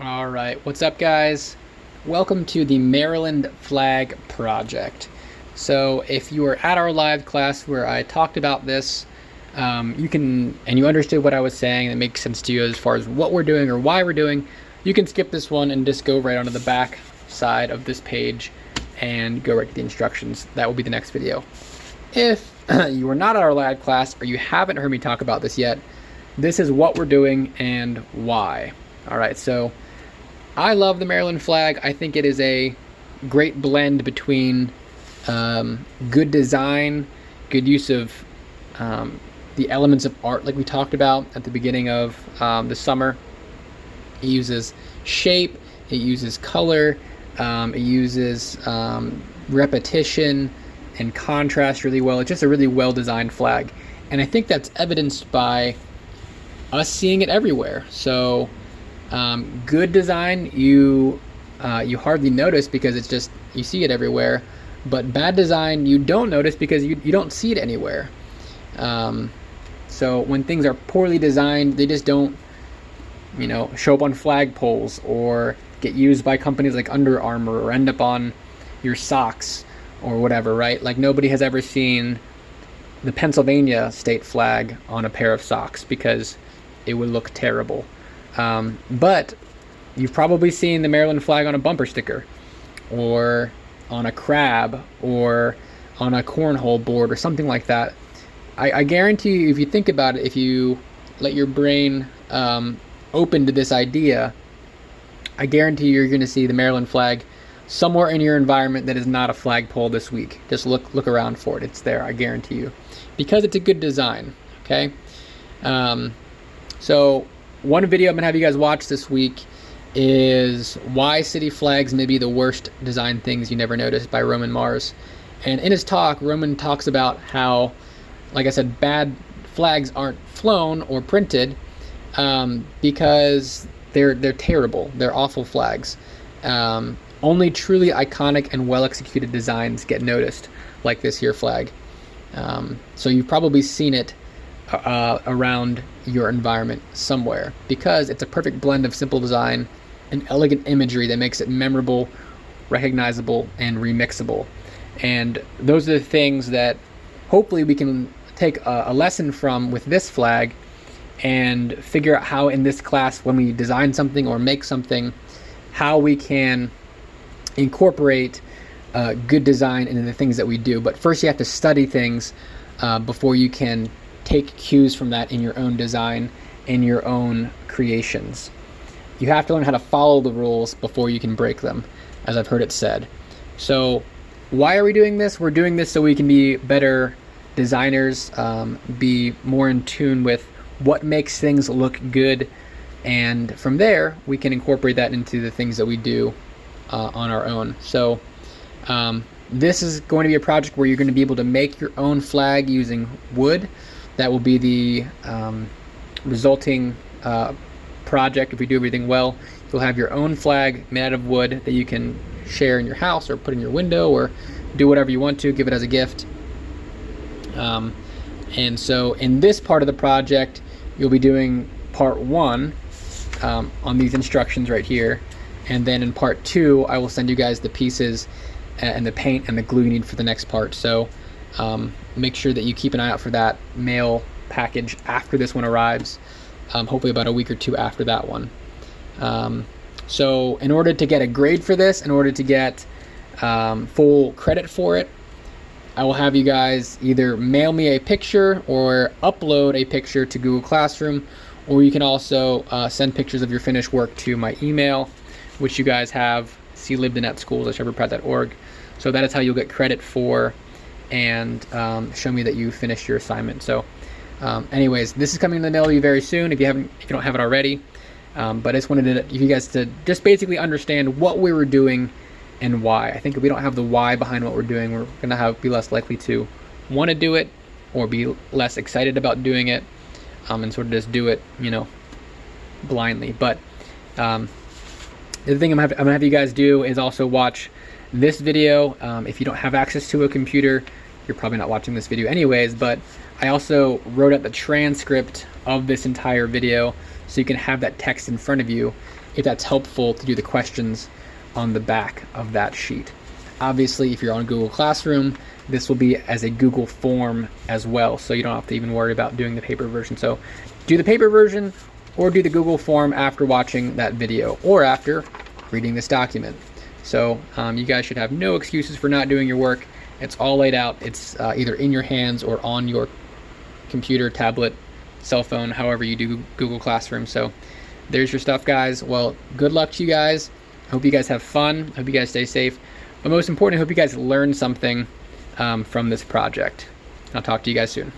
All right, what's up, guys? Welcome to the Maryland Flag Project. So, if you were at our live class where I talked about this, you understood what I was saying, and it makes sense to you as far as what we're doing or why we're doing, you can skip this one and just go right onto the back side of this page and go right to the instructions. That will be the next video. If you are not at our live class or you haven't heard me talk about this yet, this is what we're doing and why. All right, so I love the Maryland flag. I think it is a great blend between good design, good use of the elements of art like we talked about at the beginning of the summer. It uses shape, it uses color, it uses repetition and contrast really well. It's just a really well-designed flag. And I think that's evidenced by us seeing it everywhere. So good design you hardly notice because it's just you see it everywhere, but bad design you don't notice because you don't see it anywhere. So when things are poorly designed, they just don't show up on flagpoles or get used by companies like Under Armour or end up on your socks or whatever, right? Like nobody has ever seen the Pennsylvania state flag on a pair of socks because it would look terrible. But you've probably seen the Maryland flag on a bumper sticker or on a crab or on a cornhole board or something like that. I guarantee you, if you think about it, if you let your brain open to this idea, I guarantee you're going to see the Maryland flag somewhere in your environment that is not a flagpole this week. Just look around for it. It's there, I guarantee you, because it's a good design. Okay. So one video I'm going to have you guys watch this week is Why City Flags May Be the Worst Design Things You Never Noticed by Roman Mars. And in his talk, Roman talks about how, like I said, bad flags aren't flown or printed because they're terrible. They're awful flags. Only truly iconic and well-executed designs get noticed, like this here flag. So you've probably seen it around your environment somewhere because it's a perfect blend of simple design and elegant imagery that makes it memorable, recognizable, and remixable. And those are the things that hopefully we can take a lesson from with this flag and figure out how in this class, when we design something or make something, how we can incorporate good design into the things that we do. But first you have to study things before you can take cues from that in your own design, in your own creations. You have to learn how to follow the rules before you can break them, as I've heard it said. So why are we doing this? We're doing this so we can be better designers, be more in tune with what makes things look good, and from there we can incorporate that into the things that we do on our own. So this is going to be a project where you're going to be able to make your own flag using wood. That will be the resulting project. If we do everything well, you'll have your own flag made out of wood that you can share in your house or put in your window or do whatever you want to, give it as a gift. And so in this part of the project, you'll be doing part 1 on these instructions right here. And then in part 2, I will send you guys the pieces and the paint and the glue you need for the next part. So make sure that you keep an eye out for that mail package after this one arrives, hopefully about a week or 2 after that one. So in order to get a grade for this, in order to get full credit for it, I will have you guys either mail me a picture or upload a picture to Google Classroom, or you can also send pictures of your finished work to my email, which you guys have, clibdenetschools@shepherdpratt.org. So that is how you'll get credit for and show me that you finished your assignment. So anyways, this is coming in the mail to you very soon if you don't have it already. But I just wanted you guys to just basically understand what we were doing and why. I think if we don't have the why behind what we're doing, we're gonna be less likely to want to do it or be less excited about doing it, and sort of just do it, blindly. But the thing I'm gonna have you guys do is also watch this video. If you don't have access to a computer, you're probably not watching this video anyways, but I also wrote out the transcript of this entire video so you can have that text in front of you if that's helpful to do the questions on the back of that sheet. Obviously, if you're on Google Classroom, this will be as a Google form as well, so you don't have to even worry about doing the paper version. So do the paper version or do the Google form after watching that video or after reading this document. So you guys should have no excuses for not doing your work. It's all laid out. It's either in your hands or on your computer, tablet, cell phone, however you do Google Classroom. So there's your stuff, guys. Well, good luck to you guys. I hope you guys have fun. I hope you guys stay safe. But most important, I hope you guys learn something from this project. I'll talk to you guys soon.